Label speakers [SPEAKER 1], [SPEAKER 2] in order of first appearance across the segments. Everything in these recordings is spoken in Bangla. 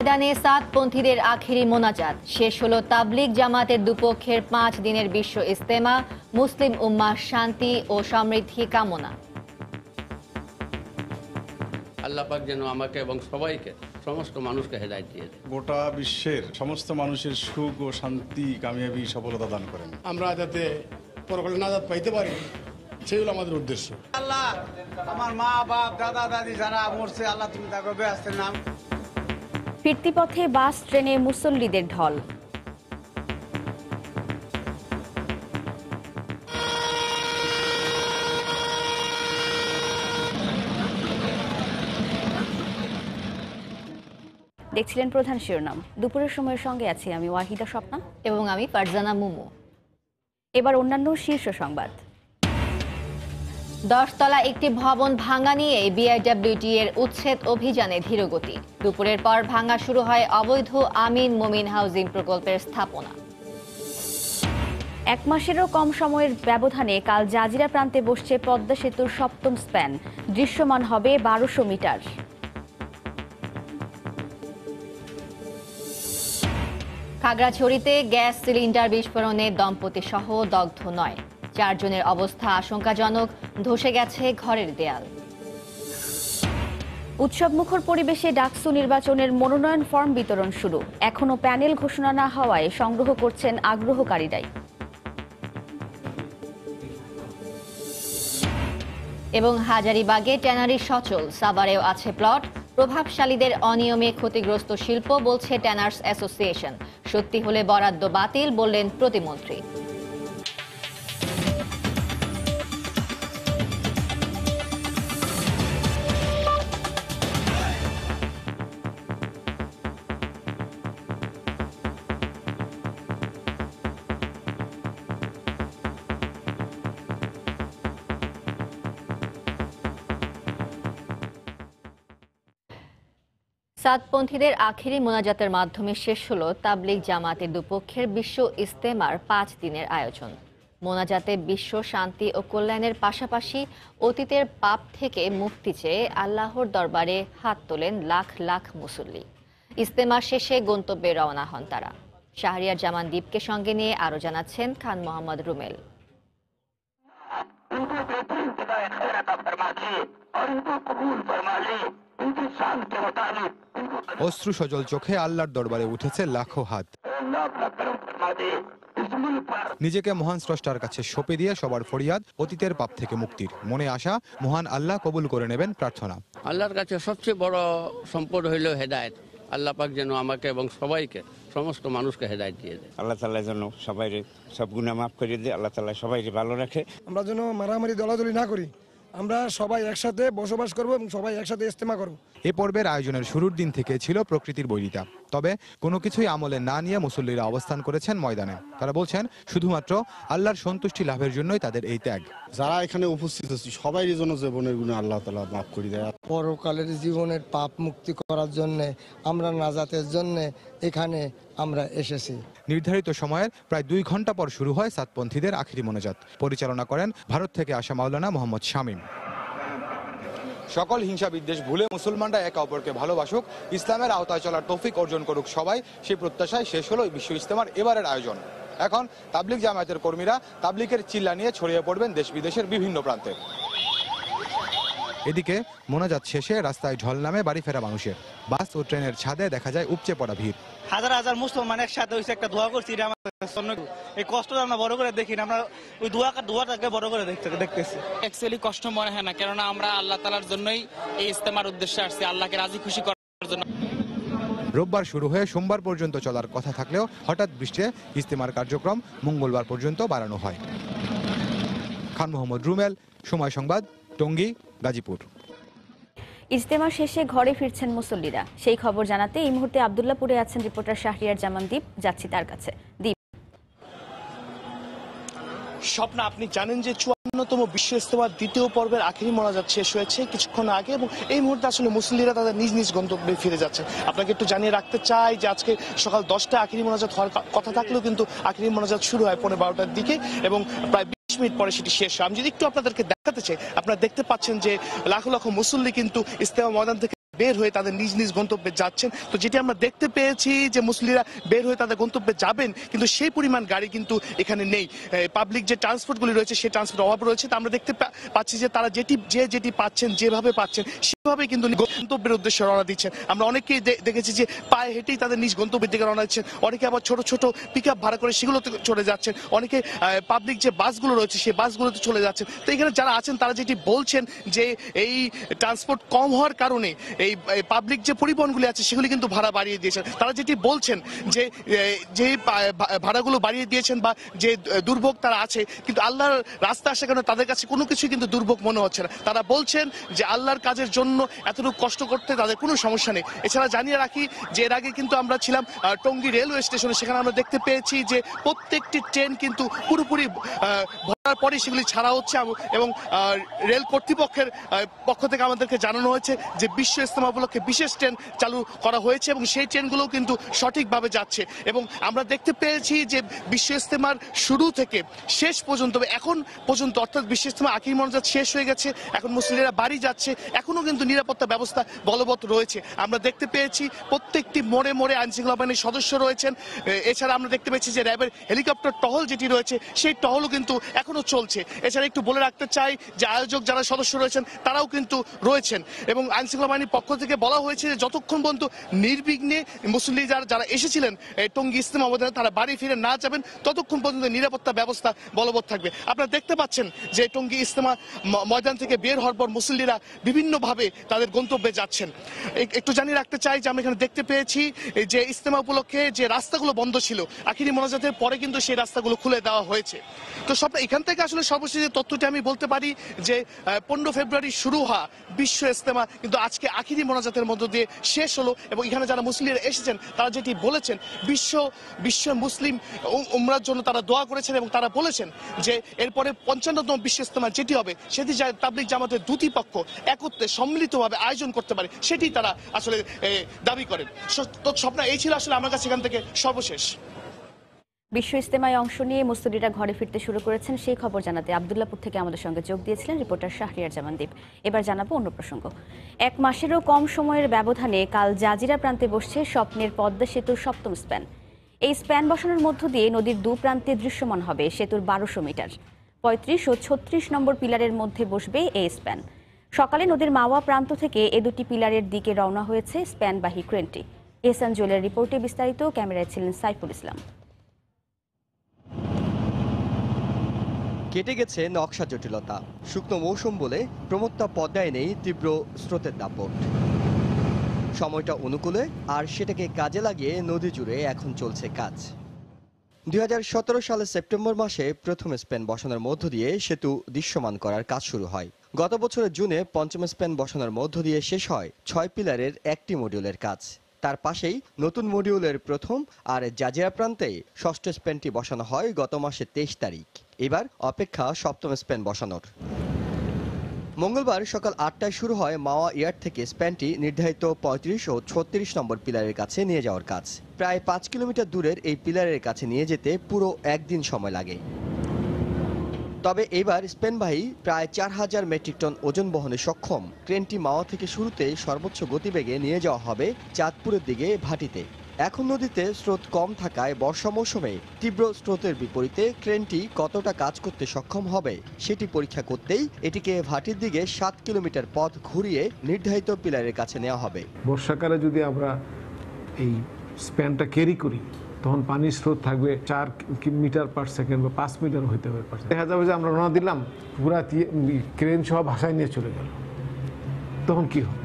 [SPEAKER 1] ময়দানে সাতপন্থীদের আখেরি মোনাজাত শেষ হলো তাবলিগ জামাতের দুপক্ষের 5 দিনের বিশ্ব ইজতেমা মুসলিম উম্মাহ শান্তি ও সমৃদ্ধি কামনা।
[SPEAKER 2] আল্লাহ পাক যেন আমাকে এবং সবাইকে সমস্ত মানুষকে হেদায়েত দিয়ে দেন।
[SPEAKER 3] গোটা বিশ্বের সমস্ত মানুষের সুখ ও শান্তি কামিয়াবি সফলতা দান করেন।
[SPEAKER 4] আমরা যাতে পরকালে নাজাত পাইতে পারি সেই হলো আমাদের উদ্দেশ্য।
[SPEAKER 5] আল্লাহ আমার মা বাপ দাদা দাদি যারা মরছে আল্লাহ তুমি তাকে বেহেশতের নাম।
[SPEAKER 6] ফিরতি পথে বাস ট্রেনে মুসল্লিদের ঢল। দেখছিলেন প্রধান শিরোনাম। দুপুরের সময়ের সঙ্গে আছি আমি ওয়াহিদা স্বপ্না
[SPEAKER 1] এবং আমি ফারজানা মুমু।
[SPEAKER 6] এবার অন্যান্য শীর্ষ সংবাদ।
[SPEAKER 1] 10 তলা একটি ভবন ভাঙা নিয়ে বিআইডব্লিউটি এর উচ্ছেদ অভিযানে ধীরগতি। দুপুরের পর ভাঙা শুরু হয় অবৈধ আমিন মোমিন হাউজিং প্রকল্পের স্থাপনা।
[SPEAKER 6] 1 মাসেরও কম সময়ের ব্যবধানে কাল জাজিরা প্রান্তে বসছে পদ্মা সেতুর 7ম স্প্যান। দৃশ্যমান হবে 1200 মিটার।
[SPEAKER 1] খাগড়াছড়িতে গ্যাস সিলিন্ডার বিস্ফোরণে দম্পতি সহ দগ্ধ 9। 4 জনের অবস্থা আশঙ্কাজনক, ধসে গেছে ঘরের দেয়াল।
[SPEAKER 6] উৎসবমুখর পরিবেশে ডাকসু নির্বাচনের মনোনয়ন ফর্ম বিতরণ শুরু। এখনো প্যানেল ঘোষণা না হওয়ায় সংগ্রহ করছেন আগ্রহকারীরাই।
[SPEAKER 1] এবং হাজারীবাগে ট্যানারি সচল, সাভারেও আছে প্লট। প্রভাবশালীদের অনিয়মে ক্ষতিগ্রস্ত শিল্প বলছে ট্যানার্স অ্যাসোসিয়েশন। সত্যি হলে বরাদ্দ বাতিল বললেন প্রতিমন্ত্রী। সাতপন্থীদের আখেরি মোনাজাতের মাধ্যমে শেষ হলো তাবলিগ জামাতের দুপক্ষের বিশ্ব ইজতেমার 5 দিনের আয়োজন। মোনাজাতে বিশ্ব শান্তি ও কল্যাণের পাশাপাশি অতীতের পাপ থেকে মুক্তি চেয়ে আল্লাহর দরবারে হাত তোলেন লাখ লাখ মুসল্লি। ইজতেমা শেষে গন্তব্যে রওনা হন তারা। শাহরিয়ার জামান দীপকে সঙ্গে নিয়ে আরো জানাচ্ছেন খান মোহাম্মদ রুমেল।
[SPEAKER 7] অশ্রু সজল চোখে আল্লাহর দরবারে উঠেছে লাখো হাত। নিজেকে মহান স্রষ্টার কাছে সঁপে দিয়ে সবার ফরিয়াদ অতীতের পাপ থেকে মুক্তির। মনে আশা মহান আল্লাহ কবুল করে নেবেন প্রার্থনা।
[SPEAKER 2] আল্লাহর কাছে সবচেয়ে বড় সম্পদ হইল হেদায়েত। আল্লাহ পাক যেন আমাকে এবং সবাইকে সমস্ত মানুষকে হেদায়েত দিয়ে দেন।
[SPEAKER 5] আল্লাহ তাআলা যেন সবাইরে সব গুনাহ মাফ করে দেয়, আল্লাহ তাআলা সবাইকে ভালো রাখে।
[SPEAKER 4] আমরা যেন মারামারি দলাদলি না করি, আমরা সবাই একসাথে বসবাস করব এবং সবাই একসাথে ইজতেমা করব।
[SPEAKER 7] এ পর্বের আয়োজনের শুরুর দিন থেকে ছিল প্রকৃতির বৈরিতা। তবে কোনো কিছুই আমলে না নিয়ে মুসল্লিরা অবস্থান করেছেন ময়দানে। তারা বলছেন শুধুমাত্র আল্লাহর সন্তুষ্টি লাভের জন্যই তাদের এই ত্যাগ।
[SPEAKER 3] যারা এখানে উপস্থিত আছে সবাই জন্য জীবনের গুণে আল্লাহ তাআলা মাফ করে দেয়।
[SPEAKER 8] পরকালের জীবনের পাপ মুক্তি করার জন্য, আমরা নাজাতের জন্য এখানে আমরা এসেছি।
[SPEAKER 7] নির্ধারিত সময়ের প্রায় 2 ঘন্টা পর শুরু হয় সাতপন্থীদের আখেরি মোনাজাত। পরিচালনা করেন ভারত থেকে আসা মাওলানা মোহাম্মদ শামীম। সকল হিংসা বিদ্বেষ ভুলে মুসলমানরা একে অপরকে ভালোবাসুক, ইসলামের আওতায় চলার তৌফিক অর্জন করুক সবাই, সেই প্রত্যাশায় শেষ হলো বিশ্ব ইজতেমার এবারের আয়োজন। এখন তাবলিগ জামায়াতের কর্মীরা তাবলিগের চিল্লা নিয়ে ছড়িয়ে পড়বেন দেশ বিদেশের বিভিন্ন প্রান্তে। এদিকে মোনাজাত শেষে রাস্তায় ঢল নামে বাড়ি ফেরা মানুষের। বাস ও ট্রেনের ছাদে দেখা যায় উপচে পড়া ভিড়।
[SPEAKER 5] হাজার হাজার মুসলমান একসাথে হইছে, একটা দোয়া করছি। এই কষ্টটা আমরা বড় করে দেখি না, আমরা ওই দোয়াটাকে বড় করে দেখতেছি।
[SPEAKER 9] অ্যাকচুয়ালি কষ্ট মনে হয় না, কেননা আমরা আল্লাহ তাআলার জন্যই এই ইজতেমার উদ্দেশ্যে আসছি, আল্লাহকে রাজি খুশি করার জন্য।
[SPEAKER 7] রোববার শুরু হয়ে সোমবার পর্যন্ত চলার কথা থাকলেও হঠাৎ বৃষ্টিতে ইজতেমার কার্যক্রম মঙ্গলবার পর্যন্ত বাড়ানো হয়। খান মোহাম্মদ রুমেল, সময় সংবাদ, টঙ্গী, গাজীপুর।
[SPEAKER 6] ইজতেমা শেষে ঘরে ফিরছেন মুসল্লিরা। সেই খবর জানাতে এই মুহূর্তে আব্দুল্লাহপুরে আছেন রিপোর্টার শাহরিয়ার জামান দীপ। যাচ্ছি তার কাছে। দীপ,
[SPEAKER 10] স্বপ্না, আপনি জানেন যে 54তম বিশ্ব ইজতেমার দ্বিতীয় পর্বের আখেরি মোনাজাত শেষ হয়েছে কিছুক্ষণ আগে, এবং এই মুহূর্তে আসলে মুসল্লিরা তাদের নিজ নিজ গন্তব্যে ফিরে যাচ্ছে। আপনাকে একটু জানিয়ে রাখতে চাই যে আজকে সকাল 10টায় আখেরি মোনাজাত হওয়ার কথা থাকলেও কিন্তু আখেরি মোনাজাত শুরু হয় 12:15টার দিকে এবং প্রায় 20 মিনিট পরে সেটি শেষ হয়। আমি যদি একটু আপনাদেরকে দেখাতে চাই, আপনারা দেখতে পাচ্ছেন যে লাখ লাখ মুসল্লি কিন্তু ইজতেমা ময়দান থেকে বের হয়ে তাদের নিজ নিজ গন্তব্যে যাচ্ছেন। তো যেটি আমরা দেখতে পেয়েছি যে মুসলিরা বের হয়ে তাদের গন্তব্যে যাবেন, কিন্তু সেই পরিমাণ গাড়ি কিন্তু এখানে নেই। পাবলিক যে ট্রান্সপোর্টগুলি রয়েছে সেই ট্রান্সপোর্ট অভাব রয়েছে। তো আমরা দেখতে পাচ্ছি যে তারা যেটি পাচ্ছেন, যেভাবে পাচ্ছেন সেভাবে কিন্তু গন্তব্যের উদ্দেশ্যে রওনা দিচ্ছেন। আমরা অনেকেই দেখেছি যে পায়ে হেঁটেই তাদের নিজ গন্তব্যের দিকে রওনা দিচ্ছেন, অনেকে আবার ছোট ছোট পিক আপ ভাড়া করে সেগুলোতে চলে যাচ্ছেন, অনেকে পাবলিক যে বাসগুলো রয়েছে সেই বাসগুলোতে চলে যাচ্ছেন। তো এখানে যারা আছেন তারা যেটি বলছেন যে এই ট্রান্সপোর্ট কম হওয়ার কারণে এই পাবলিক যে পরিবহনগুলি আছে সেগুলি কিন্তু ভাড়া বাড়িয়ে দিয়েছেন। তারা যেটি বলছেন যে ভাড়াগুলো বাড়িয়ে দিয়েছেন বা যে দুর্ভোগ তারা আছে, কিন্তু আল্লাহর রাস্তা আসার কারণে তাদের কাছে কোনো কিছু কিন্তু দুর্ভোগ মনে হচ্ছে না। তারা বলছেন যে আল্লাহর কাজের জন্য এতটুকু কষ্ট করতে তাদের কোনো সমস্যা নেই। এছাড়া জানিয়ে রাখি যে এর আগে কিন্তু আমরা ছিলাম টঙ্গী রেলওয়ে স্টেশনে, সেখানে আমরা দেখতে পেয়েছি যে প্রত্যেকটি ট্রেন কিন্তু পুরোপুরি ভরার পরে সেগুলি ছাড়া হচ্ছে এবং রেল কর্তৃপক্ষের পক্ষ থেকে আমাদেরকে জানানো হয়েছে যে বিশ্ব ইজতেমা উপলক্ষে বিশেষ ট্রেন চালু করা হয়েছে এবং সেই ট্রেনগুলোও কিন্তু সঠিকভাবে যাচ্ছে। এবং আমরা দেখতে পেয়েছি যে বিশ্ব ইজতেমার শুরু থেকে শেষ পর্যন্ত এখন পর্যন্ত, অর্থাৎ বিশ্ব ইজতেমা আখিরি মোনাজাত শেষ হয়ে গেছে, এখন মুসলিরা বাড়ি যাচ্ছে, এখনো কিন্তু নিরাপত্তা ব্যবস্থা বলবৎ রয়েছে। আমরা দেখতে পেয়েছি প্রত্যেকটি মোড়ে মোড়ে আইনশৃঙ্খলা বাহিনীর সদস্য রয়েছেন। এছাড়া আমরা দেখতে পেয়েছি যে র্যাবের হেলিকপ্টার টহল যেটি রয়েছে সেই টহলও কিন্তু এখনো চলছে। এছাড়া একটু বলে রাখতে চাই যে আয়োজক যারা সদস্য রয়েছেন তারাও কিন্তু রয়েছেন এবং আইনশৃঙ্খলা বাহিনীর পক্ষ থেকে বলা হয়েছে যে যতক্ষণ পর্যন্ত নির্বিঘ্নে মুসল্লি যারা এসেছিলেন টঙ্গী ইজতেমা ময়দানে তারা বাড়ি ফিরে না যাবেন ততক্ষণ পর্যন্ত নিরাপত্তা ব্যবস্থা বলবৎ থাকবে। আপনারা দেখতে পাচ্ছেন যে টঙ্গী ইজতেমা ময়দান থেকে বের হওয়ার পর মুসল্লিরা বিভিন্নভাবে তাদের গন্তব্যে যাচ্ছেন। একটু জানিয়ে রাখতে চাই যে আমরা এখানে দেখতে পেয়েছি যে ইজতেমা উপলক্ষে যে রাস্তাগুলো বন্ধ ছিল আখিরি মোনাজাতের পরে কিন্তু সেই রাস্তাগুলো খুলে দেওয়া হয়েছে। তো সব এখান থেকে আসলে সর্বশেষ তথ্যটি আমি বলতে পারি যে 15 ফেব্রুয়ারি শুরু হওয়া বিশ্ব ইজতেমা কিন্তু আজকে আখিরি মোনাজাতের মধ্য দিয়ে শেষ হলো এবং এখানে যারা মুসলিমরা এসেছেন তারা যেটি বলেছেন বিশ্ব মুসলিম উমরার জন্য তারা দোয়া করেছেন এবং তারা বলেছেন যে এরপরে 55তম বিশ্ব ইজতেমা যেটি হবে সেটি তাবলিগ জামাতের দুটি পক্ষ একত্রে সম্মিলিতভাবে আয়োজন করতে পারে সেটি তারা আসলে দাবি করেন। তো স্বপ্ন এই ছিল আসলে আমার কাছে এখান থেকে সর্বশেষ।
[SPEAKER 6] বিশ্ব ইজতেমায় অংশ নিয়ে মুসল্লিরা ঘরে ফিরতে শুরু করেছেন, সেই খবর জানাতে আব্দুল্লাপুর থেকে আমাদের সঙ্গে যোগ দিয়েছিলেন রিপোর্টার শাহরিয়ার জামান দীপ। এবার জানাবো অন্য প্রসঙ্গ। 1 মাসেরও কম সময়ের ব্যবধানে কাল জাজিরা প্রান্তে বসছে স্বপ্নের পদ্মা সেতুর 7ম স্প্যান। এই স্প্যান বসানোর মধ্য দিয়ে নদীর দু প্রান্তে দৃশ্যমান হবে সেতুর 1200 মিটার। 35 ও 36 নম্বর পিলারের মধ্যে বসবে এই স্প্যান। সকালে নদীর মাওয়া প্রান্ত থেকে এ দুটি পিলারের দিকে রওনা হয়েছে স্প্যানবাহী ক্রেনটি। এহসান জুয়েলের রিপোর্টে বিস্তারিত, ক্যামেরায় ছিলেন সাইফুল ইসলাম।
[SPEAKER 11] কেটে গেছে নকশা জটিলতা, শুকনো মৌসুম বলে প্রমত্তা পদ্মায় নেই তীব্র স্রোতের দাপট। সময়টা অনুকূলে আর সেটাকে কাজে লাগিয়ে নদী জুড়ে এখন চলছে কাজ। 2017 সালের সেপ্টেম্বর মাসে প্রথম স্প্যান বসানোর মধ্য দিয়ে সেতু দৃশ্যমান করার কাজ শুরু হয়। গত বছরের জুনে 5ম স্প্যান বসানোর মধ্য দিয়ে শেষ হয় 6 পিলারের একটি মডিউলের কাজ। তার পাশেই নতুন মডিউলের প্রথম আর জাজিরা প্রান্তে 6ষ্ঠ স্প্যানটি বসানো হয় গত মাসের 23 তারিখ। এবার অপেক্ষা 7ম স্প্যান বসানোর। মঙ্গলবার সকাল 8টায় শুরু হয় মাওয়া ইয়ার্ড থেকে স্প্যানটি নির্ধারিত 35 ও 36 নম্বর পিলারের কাছে নিয়ে যাওয়ার কাজ। প্রায় 5 কিলোমিটার দূরের এই পিলারের কাছে নিয়ে যেতে পুরো একদিন সময় লাগে। তবে এবার স্পেনবাহী প্রায় 4000 মেট্রিক টন ওজন বহনে সক্ষম ক্রেনটি মাওয়া থেকে শুরুতে সর্বোচ্চ গতিবেগে নিয়ে যাওয়া হবে চাঁদপুরের দিকে ভাটিতে। এখন নদীতে স্রোত কম থাকায় বর্ষা মৌসুমে তীব্র স্রোতের বিপরীতে ক্রেনটি কতটা কাজ করতে সক্ষম হবে সেটি পরীক্ষা করতেই এটিকে ভাটির দিকে 7 কিলোমিটার পথ ঘুরিয়ে নির্ধারিত পিলারের কাছে নেওয়া হবে।
[SPEAKER 12] বর্ষাকালে যদি আমরা এই স্প্যানটা ক্যারি করি তখন পানির স্রোত থাকবে 4 মিটার পার সেকেন্ড বা 5 মিটার হইতে হবে। দেখা যাবে যে আমরা রওনা দিলাম, পুরা ক্রেন সহ ভাষায় নিয়ে চলে গেল, তখন কি হবে?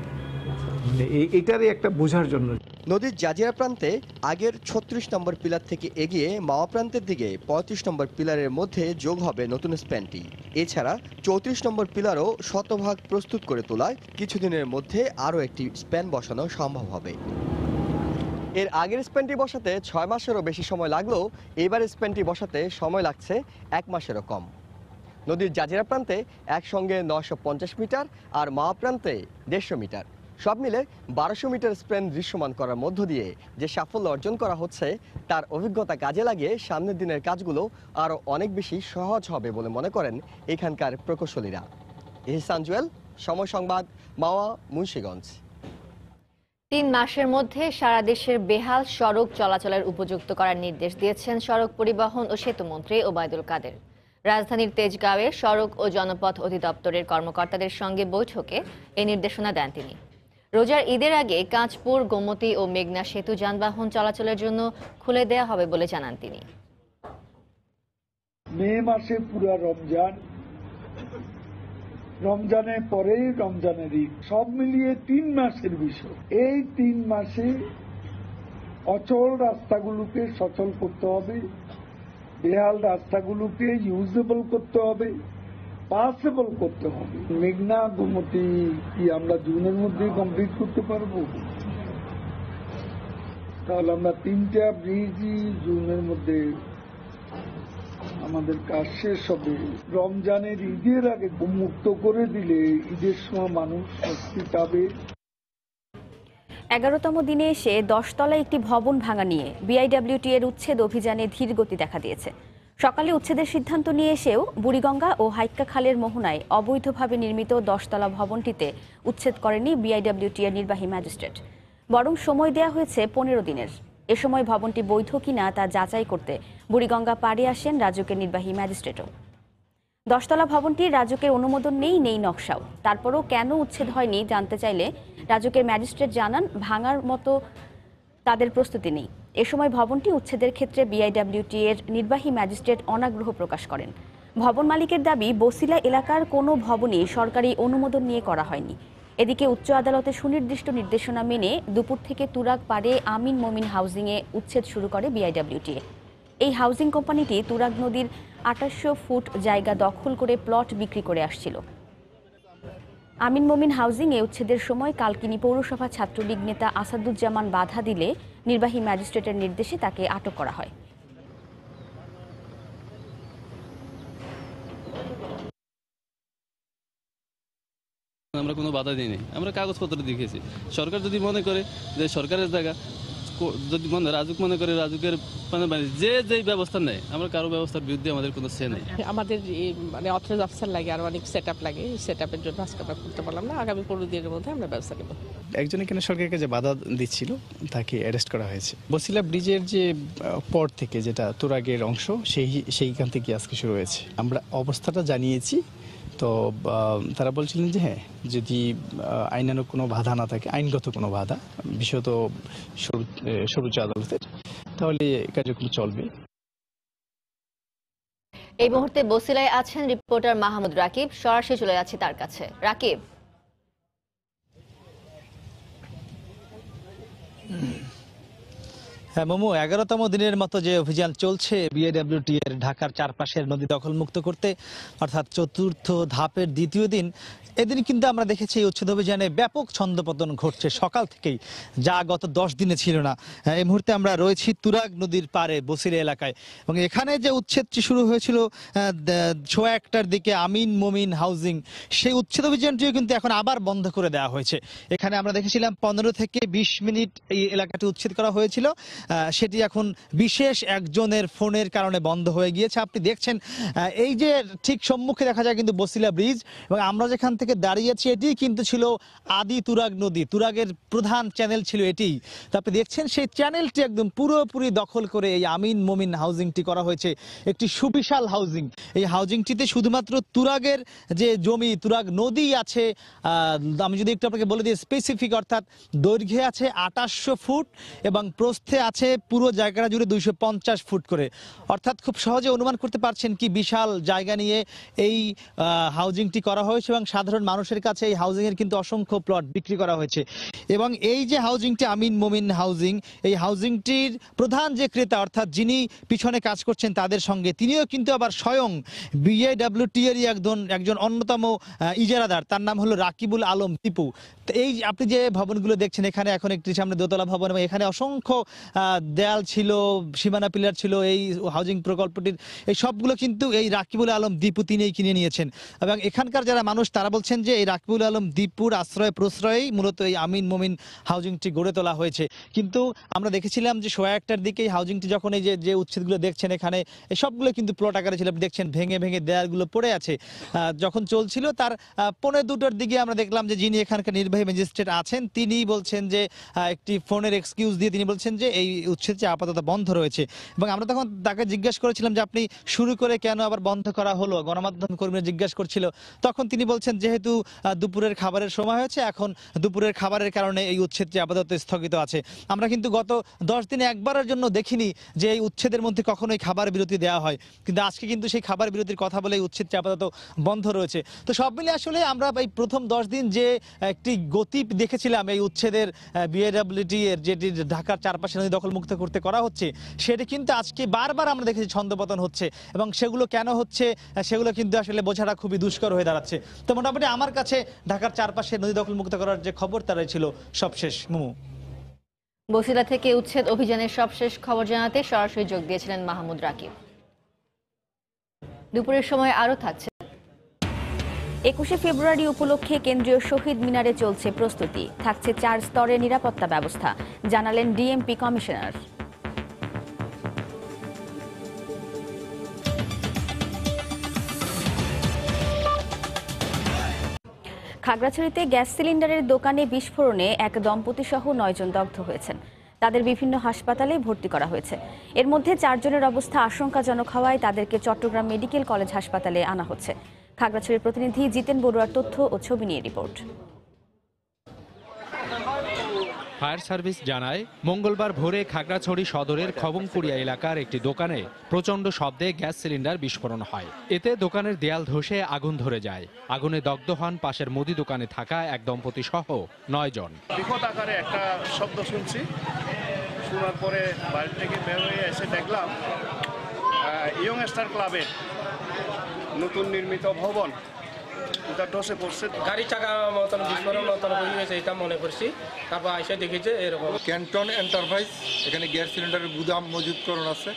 [SPEAKER 12] এইটারই একটা বোঝার জন্য
[SPEAKER 11] নদীর জাজিরা প্রান্তে আগের 36 নম্বর পিলার থেকে এগিয়ে মাওয়া প্রান্তের দিকে 35 নম্বর পিলারের মধ্যে যোগ হবে নতুন স্প্যানটি। এছাড়া 34 নম্বর পিলারও শতভাগ প্রস্তুত করে তোলায় কিছুদিনের মধ্যে আরও একটি স্প্যান বসানো সম্ভব হবে। এর আগের স্প্যানটি বসাতে 6 মাসেরও বেশি সময় লাগলেও এবার স্প্যানটি বসাতে সময় লাগছে 1 মাসেরও কম। নদীর জাজিরা প্রান্তে একসঙ্গে 950 মিটার আর মাওয়া প্রান্তে 150 মিটার, সব মিলে 1200 মিটার স্প্যান দৃশ্যমান করার মধ্য দিয়ে যে সাফল্য অর্জন করা হচ্ছে তার অভিজ্ঞতা কাজে লাগিয়ে সামনের দিনের কাজগুলো আরও অনেক বেশি সহজ হবে বলে মনে করেন এখানকার প্রকৌশলীরা। এহসান জুয়েল, সময় সংবাদ, মাওয়া, মুন্সিগঞ্জ।
[SPEAKER 1] 3 মাসের মধ্যে সারা দেশের বেহাল সড়ক চলাচলের উপযুক্ত করার নির্দেশ দিয়েছেন সড়ক পরিবহন ও সেতুমন্ত্রী ওবায়দুল কাদের। রাজধানীর তেজগাঁওয়ে সড়ক ও জনপথ অধিদপ্তরের কর্মকর্তাদের সঙ্গে বৈঠকে এই নির্দেশনা দেন তিনি। রোজার ঈদের আগে কাঁচপুর, গোমতী ও মেঘনা সেতু যানবাহন চলাচলের জন্য খুলে দেওয়া হবে বলে জানান তিনি।
[SPEAKER 13] মে মাসে পুরা রমজানের পরে রমজানের ঈদ, সব মিলিয়ে 3 মাসের বিষয়। এই 3 মাসে অচল রাস্তাগুলোকে সচল করতে হবে, বেহাল রাস্তাগুলোকে ইউজেবল করতে হবে, পাসেবল করতে হবে। মেঘনা গোমতী কি আমরা জুনের মধ্যে কমপ্লিট করতে পারবো? তাহলে আমরা 3টা ব্রিজই জুনের মধ্যে আমাদের কাজ শেষ হবে। রমজানের ঈদের আগে মুক্ত করে দিলে ঈদের সময় মানুষ স্বস্তি পাবে।
[SPEAKER 6] 11তম দিনে এসে 10 তলায় একটি ভবন ভাঙা নিয়ে বিআইডব্লিউটি এর উচ্ছেদ অভিযানে ধীর গতি দেখা দিয়েছে। সকালে উচ্ছেদের সিদ্ধান্ত নিয়ে এসেও বুড়িগঙ্গা ও হাইক্কা খালের মোহনায় অবৈধভাবে নির্মিত 10 তলা ভবনটিতে উচ্ছেদ করেনি বিআইডব্লিউটি এর নির্বাহী ম্যাজিস্ট্রেট, বরং সময় দেয়া হয়েছে 15 দিনের। এ সময় ভবনটি বৈধ কিনা তা যাচাই করতে বুড়িগঙ্গা পাড়ে আসেন রাজুকের নির্বাহী ম্যাজিস্ট্রেটও। 10 তলা ভবনটির রাজুকের অনুমোদন নেই নকশাও। তারপরও কেন উচ্ছেদ হয়নি জানতে চাইলে রাজুকের ম্যাজিস্ট্রেট জানান, ভাঙার মতো তাদের প্রস্তুতি নেই। এ সময় ভবনটি উচ্ছেদের ক্ষেত্রে বিআইডব্লিউটি এর নির্বাহী ম্যাজিস্ট্রেট অনাগ্রহ প্রকাশ করেন। ভবন মালিকের দাবি, বসিলা এলাকার কোনো ভবনই সরকারি অনুমোদন নিয়ে করা হয়নি। এদিকে উচ্চ আদালতে সুনির্দিষ্ট নির্দেশনা মেনে দুপুর থেকে তুরাগ পাড়ে আমিন মমিন হাউজিংয়ে উচ্ছেদ শুরু করে বিআইডব্লিউটি। এই হাউজিং কোম্পানিটি তুরাগ নদীর 2800 ফুট জায়গা দখল করে প্লট বিক্রি করে আসছিল। আমিন মমিন হাউজিং এ উচ্ছেদের সময় কালকিনি পৌরসভা ছাত্রলীগ নেতা আসাদুজ্জামান বাধা দিলে নির্বাহী ম্যাজিস্ট্রেটের নির্দেশে তাকে আটক করা হয়।
[SPEAKER 14] আমরা কোনো বাধা দিইনি, আমরা কাগজপত্র দেখেছি। সরকার যদি মনে করে যে সরকারের জায়গা, যদি রাজুক মনে করে রাজুকের যেই ব্যবস্থা নেয়, আমরা কারো ব্যবস্থার বিরুদ্ধে আমাদের কোনো সে নেই।
[SPEAKER 15] আমাদের মানে অথরাইজ অফিসার লাগে, আর অনেক সেট আপ লাগে। সেট আপের জন্য আজকে আমরা করতে পারলাম না। আগামী 15 দিনের মধ্যে আমরা ব্যবস্থা নেব।
[SPEAKER 16] একজন এখানে সরকারকে যে বাধা দিচ্ছিল তাকে অ্যারেস্ট করা হয়েছে। বসিলা ব্রিজের যে পর থেকে যেটা তুরাগের অংশ, সেইখান থেকে আজকে শুরু হয়েছে। আমরা অবস্থাটা জানিয়েছি, তো তারা বলছিলেন যে হ্যাঁ, যদি আইনানুগ কোনো বাধা না থাকে, আইনগত কোনো বাধা, বিশেষত সর্বোচ্চ আদালতের, তাহলে কার্যক্রম চলবে।
[SPEAKER 1] এই মুহূর্তে বসিলায় আছেন রিপোর্টার মাহমুদ রাকিব। সরাসরি চলে যাচ্ছি তার কাছে। রাকিব,
[SPEAKER 17] হ্যাঁ মোমো, 11তম দিনের মতো যে অভিযান চলছে বিআইডব্লিউটি এর ঢাকার চারপাশের নদী দখল মুক্ত করতে, অর্থাৎ 4র্থ ধাপের 2য় দিন, এদিন কিন্তু আমরা দেখেছি এই উচ্ছেদ অভিযানে ব্যাপক ছন্দপতন ঘটছে সকাল থেকেই, যা গত 10 দিনে ছিল না। এই মুহূর্তে আমরা রয়েছি তুরাগ নদীর পাড়ে বসিলা এলাকায়, এবং এখানে যে উচ্ছেদটি শুরু হয়েছিল 1:15টার দিকে আমিন মমিন হাউজিং, সেই উচ্ছেদ অভিযানটিও কিন্তু এখন আবার বন্ধ করে দেওয়া হয়েছে। এখানে আমরা দেখেছিলাম 15 থেকে 20 মিনিট এই এলাকাটি উচ্ছেদ করা হয়েছিল, সেটি এখন বিশেষ একজনের ফোনের কারণে বন্ধ হয়ে গিয়েছে। আপনি দেখছেন এই যে ঠিক সম্মুখে দেখা যায় কিন্তু বসিলা ব্রিজ, এবং আমরা যেখান থেকে দাঁড়িয়ে আছি এটি কিন্তু ছিল আদি তুরাগ নদী, তুরাগের প্রধান চ্যানেল ছিল এটি। তো আপনি দেখছেন সেই চ্যানেলটি একদম পুরোপুরি দখল করে এই আমিন মমিন হাউজিংটি করা হয়েছে, একটি সুবিশাল হাউজিং। এই হাউজিংটিতে শুধুমাত্র তুরাগের যে জমি, তুরাগ নদী আছে, আমি যদি একটু আপনাকে বলে দিই স্পেসিফিক, অর্থাৎ দৈর্ঘ্যে আছে 2800 ফুট এবং প্রস্থে আছে পুরো জায়গাটা জুড়ে 250 ফুট করে। অর্থাৎ খুব সহজে অনুমান করতে পারছেন কি বিশাল জায়গা নিয়ে এই হাউজিংটি করা হয়েছে, এবং সাধারণ মানুষের কাছে এই হাউজিং এর কিন্তু অসংখ্য প্লট বিক্রি করা হয়েছে। এবং এই যে হাউজিংটি আমিন মমিন হাউজিং, এই হাউজিংটির প্রধান যে ক্রেতা, অর্থাৎ যিনি পিছনে কাজ করছেন তাদের সঙ্গে, তিনিও কিন্তু আবার স্বয়ং বিআইডব্লিউটি এরই একজন অন্যতম ইজারাদার, তার নাম হলো রাকিবুল আলম টিপু। এই আপনি যে ভবনগুলো দেখছেন, এখানে এখন একটি সামনে দোতলা ভবন, এবং এখানে অসংখ্য দেয়াল ছিল, সীমানা পিলার ছিল, এই হাউজিং প্রকল্পটির এই সবগুলো কিন্তু এই রাকিবুল আলম দীপু তিনিই কিনে নিয়েছেন। এবং এখানকার যারা মানুষ তারা বলছেন যে এই রাকিবুল আলম দীপুর আশ্রয় প্রশ্রয়েই মূলত এই আমিন মোমিন হাউজিংটি গড়ে তোলা হয়েছে। কিন্তু আমরা দেখেছিলাম যে 1:15টার দিকে এই হাউজিংটি যখন এই যে উচ্ছেদগুলো দেখছেন এখানে এই সবগুলো কিন্তু প্লট আকারে ছিল, দেখছেন ভেঙে ভেঙে দেয়ালগুলো পড়ে আছে। যখন চলছিল তার 1:45টার দিকে আমরা দেখলাম যে যিনি এখানকার নির্বাহী ম্যাজিস্ট্রেট আছেন তিনি বলছেন যে একটি ফোনের এক্সকিউজ দিয়ে তিনি বলছেন যে এই উচ্ছেদটি আপাতত বন্ধ রয়েছে। এবং আমরা তখন তাকে জিজ্ঞেস করেছিলাম যে আপনি শুরু করে কেন আবার বন্ধ করা হলো, গণমাধ্যম কর্মীরা জিজ্ঞাসা করছিল, তখন তিনি বলছেন যেহেতু দুপুরের খাবারের সময় হয়েছে, এখন দুপুরের খাবারের কারণে এই উচ্ছেদটি আপাতত স্থগিত আছে। আমরা কিন্তু গত 10 দিনে একবারের জন্য দেখিনি যে এই উচ্ছেদের মধ্যে কখনোই খাবার বিরতি দেওয়া হয়, কিন্তু আজকে কিন্তু সেই খাবার বিরতির কথা বলে এই উচ্ছেদটি আপাতত বন্ধ রয়েছে। তো সব মিলে আসলে আমরা এই প্রথম 10 দিন যে একটি গতি দেখেছিলাম এই উচ্ছেদের বিএডব্লিউটি এর যেটি ঢাকার চারপাশে নদী দখলমুক্ত করতে করা হচ্ছে, সেটি কিন্তু আজকে বারবার আমরা দেখেছি ছন্দপতন হচ্ছে, এবং সেগুলো কেন হচ্ছে সেগুলো কিন্তু আসলে বোঝাটা খুবই দুষ্কর হয়ে দাঁড়াচ্ছে। তো মোটামুটি আমার কাছে ঢাকার চারপাশে নদী দখলমুক্ত করার যে খবর তারাই ছিল সবশেষ। মুমু,
[SPEAKER 1] বসিলা থেকে উচ্ছেদ অভিযানের সবশেষ খবর জানাতে সরাসরি যোগ দিয়েছিলেন মাহমুদ রাকিব। দুপুরের সময় আরও থাকছে।
[SPEAKER 6] 21শে ফেব্রুয়ারি উপলক্ষে কেন্দ্রীয় শহীদ মিনারে চলছে প্রস্তুতি, থাকছে 4 স্তরের নিরাপত্তা ব্যবস্থা, জানালেন ডিএমপি কমিশনার। খাগড়াছড়িতে গ্যাস সিলিন্ডারের দোকানে বিস্ফোরণে এক দম্পতি সহ 9 জন দগ্ধ হয়েছেন। তাদের বিভিন্ন হাসপাতালে ভর্তি করা হয়েছে। এর মধ্যে 4 জনের অবস্থা আশঙ্কাজনক হওয়ায় তাদেরকে চট্টগ্রাম মেডিকেল কলেজ হাসপাতালে আনা হচ্ছে। খাগড়াছড়ির প্রতিনিধি জিতেন বড়ুয়ার তথ্য ও ছবি নিয়ে রিপোর্ট।
[SPEAKER 18] ফায়ার সার্ভিস জানায় মঙ্গলবার ভোরে খাগড়াছড়ি সদরের খবংপুরিয়া এলাকার একটি দোকানে প্রচণ্ড শব্দে গ্যাস সিলিন্ডার বিস্ফোরণ হয়। এতে দোকানের দেয়াল ধসে আগুন ধরে যায়। আগুনে দগ্ধ হন পাশের মুদি দোকানে থাকা এক দম্পতি সহ 9 জন।
[SPEAKER 19] বিকট আকারে একটা শব্দ শুনছি, শোনার পরে বাড়ি থেকে বের হয়ে এসে দেখলাম ইয়ং স্টার ক্লাবের নতুন নির্মিত ভবন ধসে পড়ছে।
[SPEAKER 20] গাড়ি চাকা মতন বিস্ফোরণ মতন হয়ে গেছে এটা মনে করছি। তারপর এসে দেখেছে এরকম।
[SPEAKER 21] ক্যান্টন এন্টারপ্রাইজ এখানে গ্যাস সিলিন্ডারের গুদাম মজুতকরণ আছে,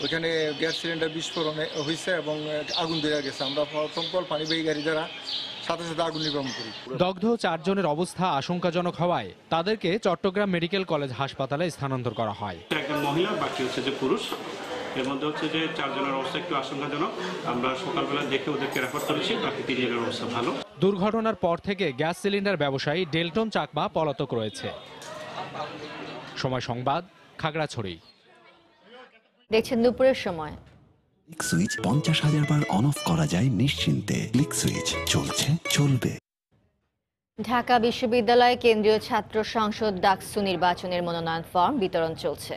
[SPEAKER 21] ওইখানে গ্যাস সিলিন্ডার বিস্ফোরণ হয়েছে এবং আগুন ধরে গেছে। আমরা দমকল পানিবাহী গাড়ি দ্বারা সাথে সাথে আগুন নির্বাপন করি।
[SPEAKER 18] দগ্ধ 4 জনের অবস্থা আশঙ্কাজনক হওয়ায় তাদেরকে চট্টগ্রাম মেডিকেল কলেজ হাসপাতালে স্থানান্তর করা হয়।
[SPEAKER 22] একজন মহিলা, বাকি হচ্ছে যে পুরুষ। এর মধ্যে হচ্ছে যে 4 জনের অবস্থা একটু আশঙ্কাজনক। আমরা সকালবেলা দেখে ওদেরকে রেফার করেছি, বাকি 3 জনের অবস্থা ভালো।
[SPEAKER 18] দুর্ঘটনার পর থেকে গ্যাস সিলিন্ডার ব্যবসায়ী ডেলটন চাকমা পলাতক রয়েছে। সময় সংবাদ, খাগড়াছড়ি।
[SPEAKER 1] দেখছেন দুপুরের সময়।
[SPEAKER 23] Click switch 50,000 bar on of করা যায় নিশ্চিন্তে। ক্লিক সুইচ চলছে, চলবে।
[SPEAKER 1] ঢাকা বিশ্ববিদ্যালয় কেন্দ্রীয় ছাত্র সংসদ ডাকসু নির্বাচনের মনোনয়ন ফর্ম বিতরণ চলছে।